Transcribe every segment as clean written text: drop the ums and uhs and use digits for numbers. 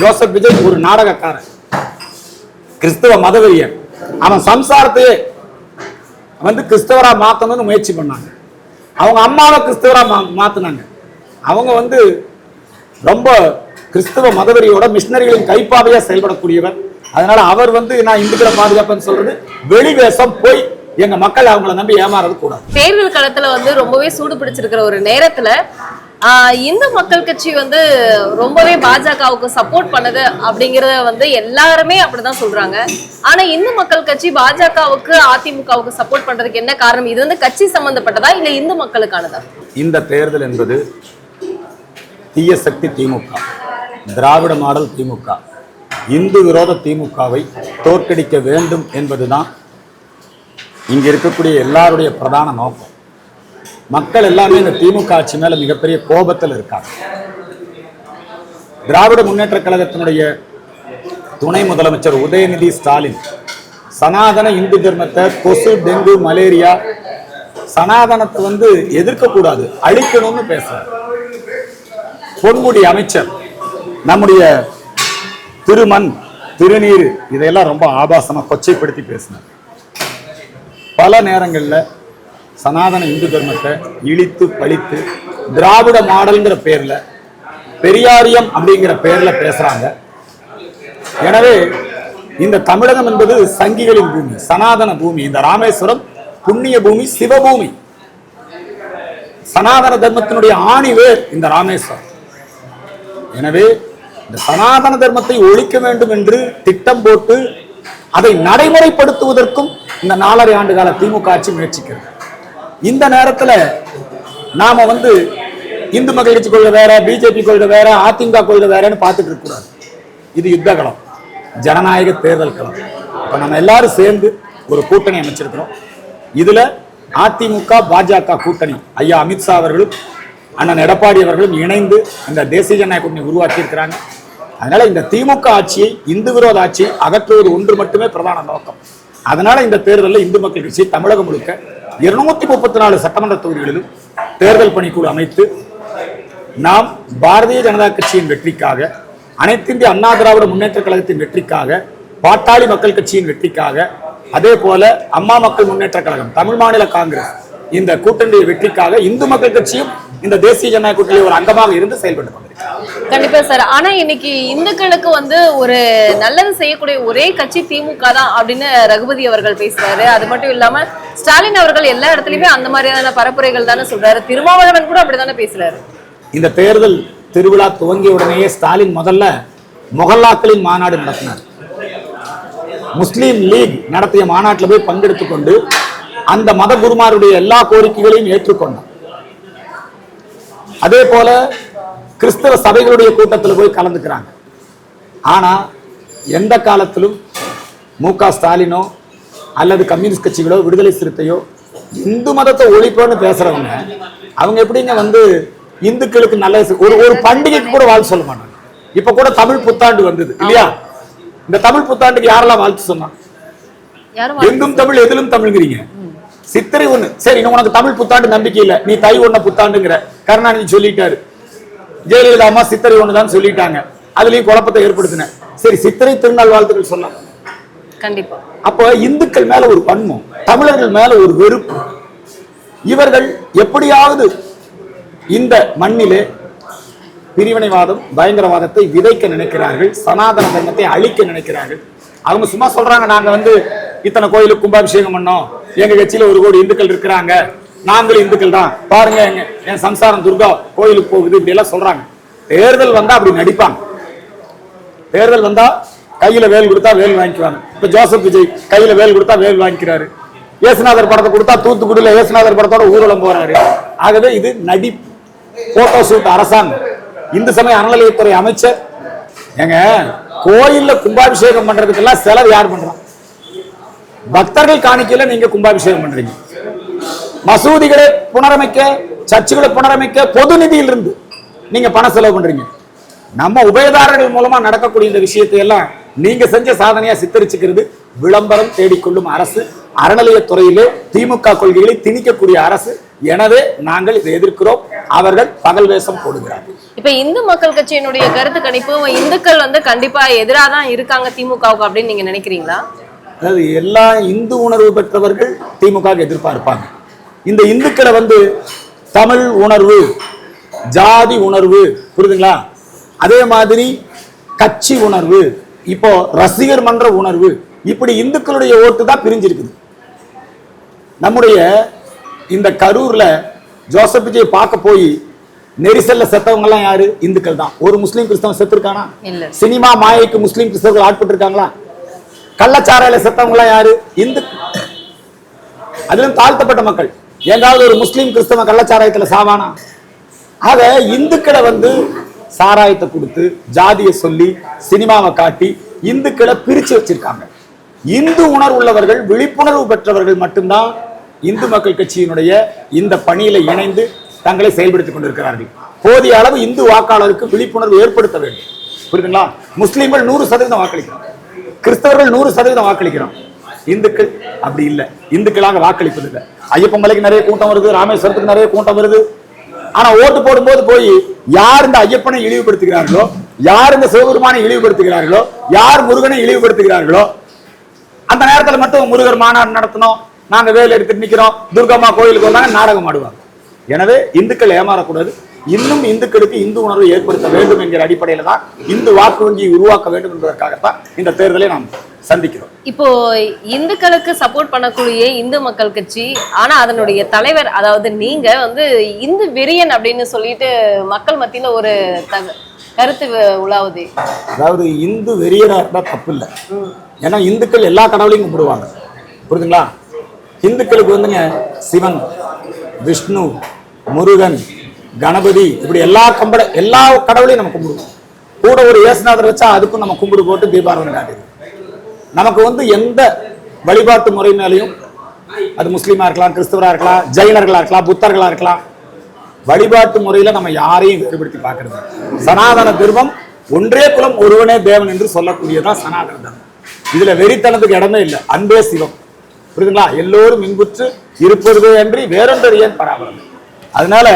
Joseph Vijay ஒரு நாடகக்காரன், கிறிஸ்தவ மதவெறியன். அவன் சம்சாரத்தையே கிறிஸ்தவரா மாத்தணும்னு முயற்சி பண்ணாங்க. அவங்க அம்மாவை கிறிஸ்தவரா மாத்தினாங்க. அவங்க ரொம்ப கிறிஸ்தவ மதவெறியோட மிஷினரிகளின் கைப்பாவையா செயல்படக்கூடியவர். அதனால அவர் நான் இந்துக்களை பாதுகாப்புன்னு சொல்றது வெளிவேசம். போய் எங்க மக்கள் அவங்களை நம்பி ஏமாறது கூடாது. தேர்தல் களத்துல ரொம்பவே சூடு பிடிச்சிருக்கிற ஒரு நேரத்துல இந்து மக்கள் கட்சி ரொம்பவே பாஜகவுக்கு சப்போர்ட் பண்ணுது அப்படிங்கறத எல்லாருமே அப்படிதான் சொல்றாங்க. ஆனா இந்து மக்கள் கட்சி பாஜகவுக்கு அதிமுகவுக்கு சப்போர்ட் பண்றதுக்கு என்ன காரணம்? இது கட்சி சம்பந்தப்பட்டதா இல்ல இந்து மக்களுக்கானதா? இந்த தேர்தல் என்பது தீய சக்தி திமுக, திராவிட மாடல் திமுக, இந்து விரோத திமுகவை தோற்கடிக்க வேண்டும் என்பதுதான் இங்க இருக்கக்கூடிய எல்லாருடைய பிரதான நோக்கம். மக்கள் எல்லாமே இந்த திமுக ஆட்சி மேல மிகப்பெரிய கோபத்தில் இருக்காங்க. திராவிட முன்னேற்ற கழகத்தினுடைய துணை முதலமைச்சர் உதயநிதி ஸ்டாலின் சனாதன இந்து தர்மத்தை, கொசு, டெங்கு, மலேரியா, சனாதனத்தை எதிர்க்கக்கூடாது, அழிக்கணும்னு பேசுறார். பொன்முடி அமைச்சர் நம்முடைய திருமண், திருநீர் இதையெல்லாம் ரொம்ப ஆபாசமா கொச்சைப்படுத்தி பேசினார். பல நேரங்களில் சனாதன இந்து தர்மத்தை இழித்து பழித்து திராவிட மாடல்ங்கிற பேர்ல, பெரியாரியம் அப்படிங்கிற பேர்ல பேசுறாங்க. எனவே இந்த தமிழகம் என்பது சங்கிகளின் பூமி, சனாதன பூமி. இந்த ராமேஸ்வரம் புண்ணிய பூமி, சிவபூமி. சனாதன தர்மத்தினுடைய ஆணிவேர் இந்த ராமேஸ்வரம். எனவே இந்த சனாதன தர்மத்தை ஒழிக்க வேண்டும் என்று திட்டம் போட்டு அதை நடைமுறைப்படுத்துவதற்கும் இந்த 4.5 ஆண்டு கால திமுக ஆட்சி முயற்சிக்கிறது. இந்த நேரத்துல நாம இந்து மக்கள் கட்சி கொள்கை வேற, பிஜேபி கொள்கை வேற, அதிமுக கொள்கை வேறன்னு பார்த்துட்டு இருக்க கூடாது. இது யுத்த களம், ஜனநாயக தேர்தல் களம். இப்ப நம்ம எல்லாரும் சேர்ந்து ஒரு கூட்டணி அமைச்சிருக்கிறோம். இதுல அதிமுக பாஜக கூட்டணி, ஐயா அமித்ஷா அவர்களும் அண்ணன் எடப்பாடி அவர்களும் இணைந்து இந்த தேசிய ஜனநாயக கூட்டணி உருவாக்கி இருக்கிறாங்க. அதனால இந்த திமுக ஆட்சியை, இந்து விரோத ஆட்சியை அகற்றுவது ஒன்று மட்டுமே பிரதான நோக்கம். அதனால இந்த தேர்தலில் இந்து மக்கள் கட்சி தமிழகம் முழுக்க 234 சட்டமன்ற தொகுதிகளிலும் தேர்தல் பணிக்குழு அமைத்து நாம் பாரதிய ஜனதா கட்சியின் வெற்றிக்காக, அனைத்து இந்திய அண்ணா திராவிட முன்னேற்ற கழகத்தின் வெற்றிக்காக, பாட்டாளி மக்கள் கட்சியின் வெற்றிக்காக, அதே போல அம்மா மக்கள் முன்னேற்ற கழகம், தமிழ் மாநில காங்கிரஸ் இந்த கூட்டணிய வெற்றிக்காக இந்து மக்கள் கட்சியும் இந்த தேசிய ஜனநாயக கூட்டணியில் ஒரு அங்கமாக இருந்து செயல்பட்டு கண்டிப்பா சார். ஆனா இன்னைக்கு இந்துக்களுக்கு ஒரு நல்லது செய்யக்கூடிய ஒரே கட்சி திமுக தான் அப்படின்னு ரகுபதி அவர்கள் பேசுறாரு. அது மட்டும் இல்லாம ஸ்டாலின் அவர்கள் எல்லா இடத்துலயுமே அந்த மாதிரியான பரப்புரைகள் தானே சொல்றாரு. திருமாவளவன் கூட அப்படித்தானே பேசுறாரு. இந்த தேர்தல் திருவிழா துவங்கிய உடனேயே ஸ்டாலின் முதல்ல மொஹல்லாக்களின் மாநாடு நடத்தினார். முஸ்லீம் லீக் நடத்திய மாநாட்டில் போய் பங்கெடுத்துக் கொண்டு அந்த மத குருமாருடைய எல்லா கோரிக்கைகளையும் ஏற்றுக்கொண்டார். அதே போல கிறிஸ்தவ சபைகளுடைய கூட்டத்தில் போய் கலந்துக்கிறாங்க. ஆனா எந்த காலத்திலும் மு.க. ஸ்டாலினோ அல்லது கம்யூனிஸ்ட் கட்சிகளோ, விடுதலை சிறுத்தையோ இந்து மதத்தை ஒழிப்போன்னு பேசுறவங்க அவங்க எப்படிங்க இந்துக்களுக்கு நல்ல ஒரு பண்டிகைக்கு கூட வாழ்த்து சொல்ல மாட்டாங்க. இப்ப கூட தமிழ் புத்தாண்டு வந்தது இல்லையா? இந்த தமிழ் புத்தாண்டுக்கு யாரெல்லாம் வாழ்த்து சொன்னாங்க? எங்கும் தமிழ் எதிலும் தமிழ்ங்கிறீங்க. சித்திரை ஒண்ணு சரி, உனக்கு தமிழ் புத்தாண்டு நம்பிக்கை இல்ல, நீ தை ஒண்ண புத்தாண்டுங்கிற. கருணாநிதி சொல்லிட்டாரு, ஜெயலலிதா அம்மா சித்திரை ஒண்ணுதான் சொல்லிட்டாங்க, அதுலயும் குழப்பத்தை ஏற்படுத்தின. சரி, சித்திரை திருநாள் வாழ்த்துக்கள் சொல்லலாம் கண்டிப்பா. அப்ப இந்துக்கள் மேல ஒரு வன்மம், தமிழர்கள் மேல ஒரு வெறுப்பு. இவர்கள் எப்படியாவது இந்த மண்ணிலே பிரிவினைவாதம், பயங்கரவாதத்தை விதைக்க நினைக்கிறார்கள், சனாதன தர்மத்தை அழிக்க நினைக்கிறார்கள். அவங்க சும்மா சொல்றாங்க, நாங்க இத்தனை கோயிலுக்கு கும்பாபிஷேகம் பண்ணோம், எங்க கட்சியில 1 கோடி இந்துக்கள் இருக்கிறாங்க, நாங்களும் இந்துக்கள் தான், பாருங்க என் சம்சாரம் துர்கா கோயிலுக்கு போகுது, இப்படி எல்லாம் சொல்றாங்க. தேர்தல் வந்தா அப்படி நடிப்பாங்க. தேர்தல் வந்தா கையில வேல் கொடுத்தா வேல் வாங்கிக்குவாங்க. இப்ப ஜோசப் விஜய் கையில வேல் கொடுத்தா வேல் வாங்கிக்கிறாரு. இயேசுநாதர் படத்தை கொடுத்தா தூத்துக்குடியில இயேசுநாதர் படத்தோட ஊர்வலம் போறாரு. ஆகவே இது நடிப்பு, போட்டோ ஷூட். அரசாங்கம், இந்து சமய அறநிலையத்துறை அமைச்சர் எங்க கோயில்ல கும்பாபிஷேகம் பண்றதுக்கெல்லாம் செலவு யார் பண்றான்? பக்தர்கள் காணிக்கையில நீங்க கும்பாபிஷேகம் பண்றீங்க. மசூதிகளை புனரமைக்க, சர்ச்சுகளை புனரமைக்க பொது நிதியில் இருந்து நீங்க பண செலவு பண்றீங்க. நம்ம உபயதாரர்கள் மூலமா நடக்கக்கூடிய இந்த விஷயத்தை எல்லாம் நீங்க செஞ்ச சாதனையா சித்தரிச்சுக்கிறது விளம்பரம் தேடிக்கொள்ளும் அரசு, அறநிலையத்துறையிலே திமுக கொள்கைகளை திணிக்கக்கூடிய அரசு. எனவே நாங்கள் இதை எதிர்க்கிறோம். அவர்கள் பகல் வேஷம் போடுகிறார்கள். இப்ப இந்து மக்கள் கட்சியினுடைய கருத்து கணிப்பு இந்துக்கள் வந்து கண்டிப்பா எதிராக தான் இருக்காங்க திமுகவுக்கு அப்படின்னு நீங்க நினைக்கிறீங்களா? அதாவது எல்லா இந்து உணர்வு பெற்றவர்கள் திமுக எதிர்பார்ப்பாங்க. இந்த இந்துக்களை வந்து தமிழ் உணர்வு, ஜாதி உணர்வு, புரியுதுங்களா, அதே மாதிரி கட்சி உணர்வு, இப்போ ரசிகர் மன்ற உணர்வு, இப்படி இந்துக்களுடைய ஓட்டு தான் பிரிஞ்சிருக்குது. நம்முடைய இந்த கரூர்ல ஜோசப் விஜய் பார்க்க போய் நெரிசல்ல செத்தவங்க எல்லாம் யாரு? இந்துக்கள் தான். ஒரு முஸ்லீம் கிறிஸ்தவன் செத்துருக்கானா? இல்ல. சினிமா மாயைக்கு முஸ்லீம் கிறிஸ்தவர்கள் ஆட்பட்டு இருக்காங்களா? கள்ளச்சாராயில செத்தவங்க எல்லாம் யாரு? இந்து. அதிலும் தாழ்த்தப்பட்ட மக்கள். எங்காவது ஒரு முஸ்லீம் கிறிஸ்தவன் கள்ளச்சாராயத்துல சாவானா? ஆக இந்துக்களை வந்து சாராயத்தை கொடுத்து ஜாதியை சொல்லி சினிமாவை காட்டி இந்துக்களை பிரிச்சு வச்சிருக்காங்க. இந்து உணர்வு உள்ளவர்கள், விழிப்புணர்வு பெற்றவர்கள் மட்டும்தான் இந்து மக்கள் கட்சியினுடைய இந்த பணியில இணைந்து தங்களை செயல்படுத்திக் கொண்டிருக்கிறார்கள். போதிய அளவு இந்து வாக்காளருக்கு விழிப்புணர்வு ஏற்படுத்த வேண்டும். புரியுதுங்களா? முஸ்லீம்கள் 100% வாக்களிக்கிறோம், கிறிஸ்தவர்கள் 100% வாக்களிக்கிறோம். இந்துக்கள் அப்படி இல்லை, இந்துக்களாக வாக்களிப்பது இல்லை. ஐயப்பன் மலைக்கு நிறைய கூட்டம் வருது, ராமேஸ்வரத்துக்கு நிறைய கூட்டம் வருது. ஆனா ஓட்டு போடும்போது போய் யார் இந்த ஐயப்பனை இழிவுபடுத்துகிறார்களோ, யார் இந்த சிவபெருமானை இழிவுபடுத்துகிறார்களோ, யார் முருகனை இழிவுபடுத்துகிறார்களோ, அந்த நேரத்தில் மட்டும் முருகர் மாநாடு நடத்தணும், நாங்க வேலை எடுத்துட்டு நிக்கிறோம், துர்கம்மா கோயிலுக்கு வந்தாங்க, நாடகம் ஆடுவாங்க. எனவே இந்துக்கள் ஏமாறக்கூடாது. இன்னும் இந்துக்களுக்கு இந்து உணர்வை ஏற்படுத்த வேண்டும் என்கிற அடிப்படையில தான் இந்து வாக்கு வங்கியை உருவாக்க வேண்டும் என்பதற்காகத்தான் இந்த தேர்தலை நாம் சந்திக்கிறோம். இப்போ இந்துக்களுக்கு சப்போர்ட் பண்ணக்கூடிய இந்து மக்கள் கட்சி, ஆனா அதனுடைய தலைவர், அதாவது நீங்க வந்து இந்து வெறியன் அப்படின்னு சொல்லிட்டு மக்கள் மத்தியில ஒரு கருத்து உலாவுது. அதாவது இந்து வெறியனா இருந்தா தப்பு இல்லை. ஏன்னா இந்துக்கள் எல்லா கடவுளையும் கும்பிடுவாங்க. புரியுதுங்களா? இந்துக்களுக்கு வந்துங்க சிவன், விஷ்ணு, முருகன், கணபதி, இப்படி எல்லா கடவுளையும் நம்ம கும்பிடுவோம். கூட ஒரு இயேசுநாதர் வச்சா அதுக்கும் நம்ம கும்பிடு போட்டு தீபாராதனை காட்டுது. நமக்கு வந்து எந்த வழிபாட்டு முறை மேலையும், அது முஸ்லீமா இருக்கலாம், கிறிஸ்தவரா இருக்கலாம், ஜெயினர்களா இருக்கலாம், புத்தர்களா இருக்கலாம், வழிபாட்டு முறையில நம்ம யாரையும் வேறுபடுத்தி பார்க்கறது. சனாதன தர்மம் ஒன்றே குலம் ஒருவனே தேவன் என்று சொல்லக்கூடியதான் சனாதன தர்மம். இதுல வெறித்தனத்துக்கு இடமே இல்லை. அன்பே சிவம். புரியுதுங்களா? எல்லோரும் இன்புற்று இருப்பது அன்றி வேறொன்று ஏன் பராபரம். அதனால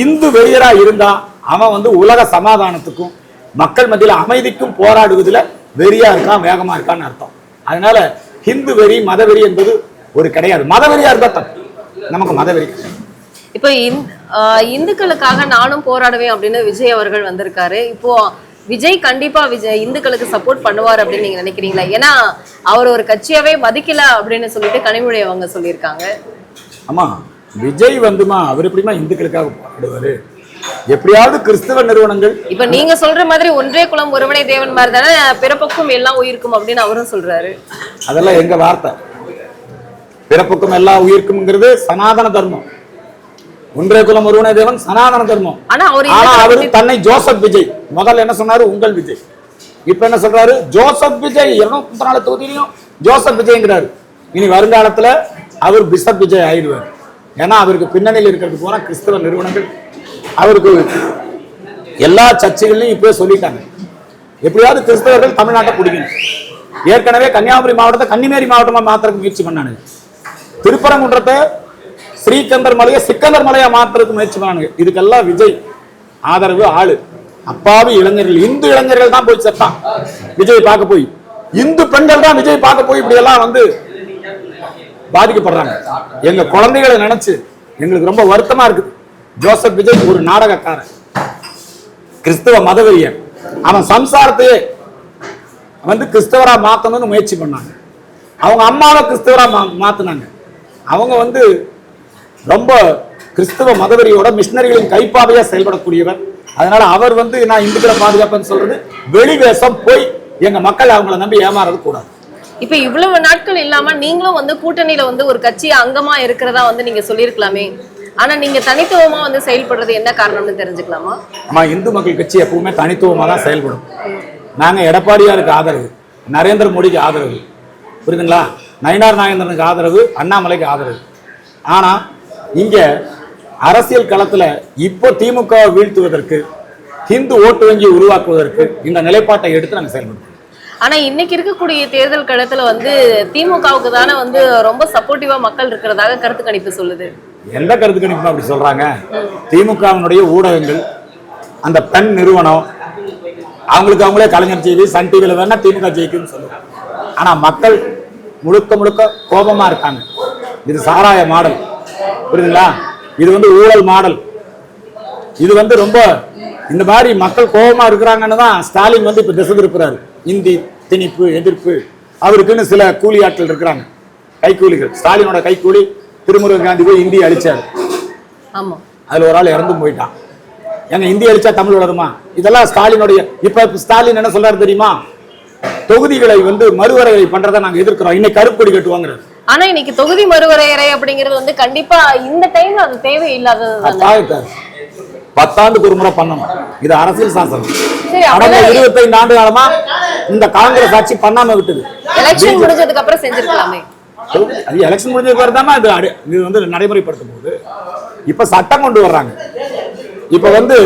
இந்து வெறியரா இருந்தா அவன் வந்து உலக சமாதானத்துக்கும் மக்கள் மத்தியில அமைதிக்கும் போராடுவதில் வெறியா இருக்கான், வேகமா இருக்கான்னு அர்த்தம். அதனால ஹிந்து வெறி, மதவெறி என்பது ஒரு கிடையாது. மதவெறியா இருந்தா தப்பு, நமக்கு மதவெறி. இப்போ இந்துக்களுக்காக நானும் போராடுவேன் அப்படின்னு விஜய் அவர்கள் வந்திருக்காரு. இப்போ விஜய் கண்டிப்பா இந்துக்களுக்கு சப்போர்ட் பண்ணுவார் அப்படின்னு நீங்க நினைக்கிறீங்களா? ஏன்னா அவர் ஒரு கட்சியாவே மதிக்கல அப்படின்னு சொல்லிட்டு கனிமொழி அவங்க சொல்லியிருக்காங்க. ஆமா, விஜய் வந்துமா அவர் எப்படிமா இந்துக்களுக்காக போராடுவாரு? எப்படியாவது கிறிஸ்தவ நிறுவனங்கள், இப்ப நீங்க சொல்ற மாதிரி ஒன்றே குலம் ஒருவனே தேவன் மாதிரி தானே பிறப்புக்கும் எல்லாம் உயிருக்கும் அப்படின்னு அவரும் சொல்றாரு. அதெல்லாம் எங்க வார்த்தை. பிறப்புக்கும் எல்லா உயிருக்கும்ங்கிறது சனாதன தர்மம். ஒன்றே குலம் ஒருவனே தேவன் சனாதன தர்மம். ஆனா அவரு தன்னை ஜோசப் விஜய், முதல்ல என்ன சொன்னாரு? உங்கள் விஜய். இப்ப என்ன சொல்றாரு? ஜோசப் விஜய். 234 தொகுதியிலையும் ஜோசப் விஜய்ங்கிறாரு. இனி வருங்காலத்துல அவர் பிஷப் விஜய் ஆயிடுவார். ஏன்னா அவருக்கு பின்னணியில் இருக்கிறது போல கிறிஸ்தவ நிறுவனங்கள், அவருக்கு எல்லா சர்ச்சைகளையும் இப்பவே சொல்லிட்டாங்க. எப்படியாவது கிறிஸ்தவர்கள் தமிழ்நாட்டை பிடிக்கணும். ஏற்கனவே கன்னியாகுமரி மாவட்டத்தை கன்னிமேரி மாவட்டமா மாத்திரக்கு முயற்சி பண்ணானுங்க. திருப்பரங்குன்றத்தை ஸ்ரீகந்தர் மலையை சிக்கந்தர் மலையா மாத்திரக்கு முயற்சி பண்ணானுங்க. இதுக்கெல்லாம் விஜய் ஆதரவு ஆளு. அப்பாவி இளைஞர்கள், இந்து இளைஞர்கள் தான் போய் செத்தான் விஜய் பார்க்க போய். இந்து பெண்கள் தான் விஜய் பார்க்க போய் இப்படி எல்லாம் வந்து பாதிக்கப்படுறாங்க. எங்க குழந்தைகளை நினைச்சு எங்களுக்கு ரொம்ப வருத்தமா இருக்குது. ஜோசப் விஜய் ஒரு நாடகக்காரன், கிறிஸ்தவ மதவெறியன். அவன் சம்சாரத்தையே வந்து கிறிஸ்தவரா மாத்தணும்னு முயற்சி பண்ணாங்க. அவங்க அம்மாவை கிறிஸ்தவரா மாத்தினாங்க. அவங்க வந்து ரொம்ப கிறிஸ்தவ மதவெறியோட மிஷினரிகளின் கைப்பாவையா செயல்படக்கூடியவர். அதனால அவர் வந்து நான் இந்துக்களை பாதுகாப்புன்னு சொல்றது வெளிவேசம். போய் எங்க மக்கள் அவங்களை நம்பி ஏமாறது கூடாது. இப்ப இவ்வளவு நாட்கள் இல்லாம நீங்களும் வந்து கூட்டணியில வந்து ஒரு கட்சி அங்கமா இருக்கிறதா வந்து நீங்க சொல்லியிருக்கலாமே. ஆனா நீங்க தனித்துவமா வந்து செயல்படுறது என்ன காரணம்னு தெரிஞ்சுக்கலாமா? ஆமா, இந்து மக்கள் கட்சி எப்பவுமே தனித்துவமா தான் செயல்படும். நாங்க எடப்பாடியாருக்கு ஆதரவு, நரேந்திர மோடிக்கு ஆதரவு, புரியுதுங்களா? நயினார் நாகேந்திரனுக்கு ஆதரவு, அண்ணாமலைக்கு ஆதரவு. ஆனா இங்க அரசியல் களத்துல இப்போ திமுக வீழ்த்துவதற்கு, ஹிந்து ஓட்டு வங்கி உருவாக்குவதற்கு இந்த நிலைப்பாட்டை எடுத்து நாங்க செயல்படுறோம். ஆனா இன்னைக்கு இருக்கக்கூடிய தேர்தல் களத்துல வந்து திமுகவுக்கு தானே வந்து ரொம்ப சப்போர்ட்டிவா மக்கள் இருக்கிறதாக கருத்து கணிப்பு சொல்லுது. எந்த கருத்து கணிப்பு அப்படி சொல்றாங்க? திமுகவினுடைய ஊடகங்கள், அந்த பெண் நிறுவனம், அவங்களுக்கு அவங்களே கலைஞர் டிவி, சன் டிவியில வேணா திமுக ஜெயிக்குன்னு சொல்லுவாங்க. ஆனா மக்கள் முழுக்க முழுக்க கோபமா இருக்காங்க. இது சாராய மாடல், புரியுதுங்களா? இது வந்து ஊழல் மாடல். இது வந்து ரொம்ப இந்த மாதிரி மக்கள் கோபமா இருக்கிறாங்கன்னு தான் ஸ்டாலின் வந்து இப்ப திசை திருப்புறாரு. இந்தி திணிப்பு எதிர்ப்பு, அவருக்குன்னு சில கூலி ஆட்கள் இருக்கிறாங்க, கைக்கூலிகள். ஸ்டாலினோட கைக்கூலி திருமுருகன் காந்தி போய் இந்தி அழிச்சாரு. ஆமா, அதுல ஒரு ஆள் இறந்து போயிட்டான். எங்க இந்தி அழிச்சா தமிழ் வளருமா? இதெல்லாம் ஸ்டாலினுடைய. இப்ப ஸ்டாலின் என்ன சொல்றாரு தெரியுமா? தொகுதிகளை வந்து மறுவரையறை பண்றதை நாங்க எதிர்க்கிறோம், இன்னைக்கு கருப்பு கொடி கட்டுவாங்கிறது. ஆனா இன்னைக்கு தொகுதி மறுவரையறை அப்படிங்கிறது வந்து கண்டிப்பா இந்த டைம்ல அது தேவையில்லாதது. 10 ஆண்டுக்கு ஒரு முறை பண்ணணும். இது அரசியல் சாசனம். சரி, கடந்த 25 ஆண்டு காலமா இந்த காங்கிரஸ் ஆட்சி பண்ணாம விட்டது. எலெக்ஷன் முடிஞ்சதுக்கு அப்புறம் செஞ்சிருக்கலாமே. அது எலெக்ஷன் முடிஞ்சதுக்கு அப்புறம் தான் இது வந்து நடைமுறைப்படுத்தும் போது இப்ப சட்டம் கொண்டு வர்றாங்க. இப்ப வந்து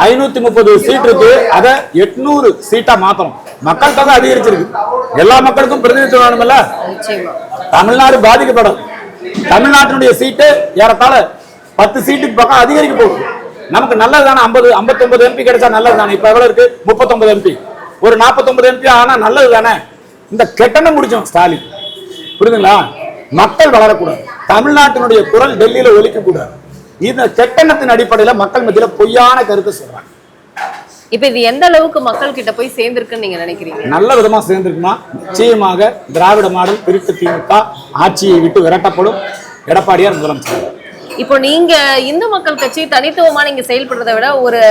530 சீட் இருக்கு, அதை 800 சீட்டா மாத்தணும். மக்கள் தொகை அதிகரிச்சிருக்கு, எல்லா மக்களுக்கும் பிரதிநிதித்துவம் வேணும்ல. தமிழ்நாடு பாதிக்கப்படும். தமிழ்நாட்டினுடைய சீட்டு ஏறத்தாழ 10 சீட்டுக்கு பக்கம் அதிகரிக்க போகுது. நமக்கு நல்லது தானே. 59 எம்பி கிடைச்சா நல்லது தானே. இப்ப எவ்வளவு இருக்கு? 39 எம்பி. ஒரு 49 எம்பி ஆனா நல்லது தானே. இந்த கெட்டணம் முடிச்சோம் ஸ்டாலின், புரியுதுங்களா? மக்கள் வளரக்கூடாது, தமிழ்நாட்டினுடைய குரல் டெல்லியில ஒலிக்க கூடாது. இந்த கெட்டணத்தின் அடிப்படையில மக்கள் மத்தியில பொய்யான கருத்தை சொல்றாங்க. இப்ப இது எந்த அளவுக்கு மக்கள் கிட்ட போய் சேர்ந்திருக்குன்னு நீங்க நினைக்கிறீங்க? நல்ல விதமா சேர்ந்திருக்குமா? நிச்சயமாக திராவிட மாடல் திருட்டு திமுக ஆட்சியை விட்டு விரட்டப்படும். எடப்பாடியார் முதலமைச்சர். இப்போ நீங்க இந்து மக்கள் கட்சி தனித்துவமா நீங்க செயல்படுறதை விட ஒரு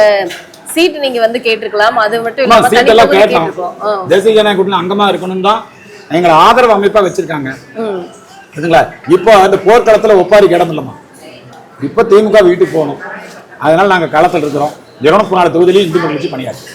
சீட் நீங்க வந்து கேட்டிருக்கலாம். அது மட்டும் இல்லாம தனித்துவமா கேட்டிருக்கோம். தேசிய ஜனநாயக கூட்டணி அங்கமா இருக்கணும் தான் எங்களை ஆதரவு அமைப்பா வச்சிருக்காங்க. இப்போ அந்த போர்க்களத்துல ஒப்பாரிக்கு இடம் இல்லமா. இப்ப திமுக வீட்டுக்கு போகணும். அதனால நாங்க களத்தில் இருக்கிறோம். 204 தொகுதியிலையும் இந்து மக்கள் கட்சி பணியாற்று.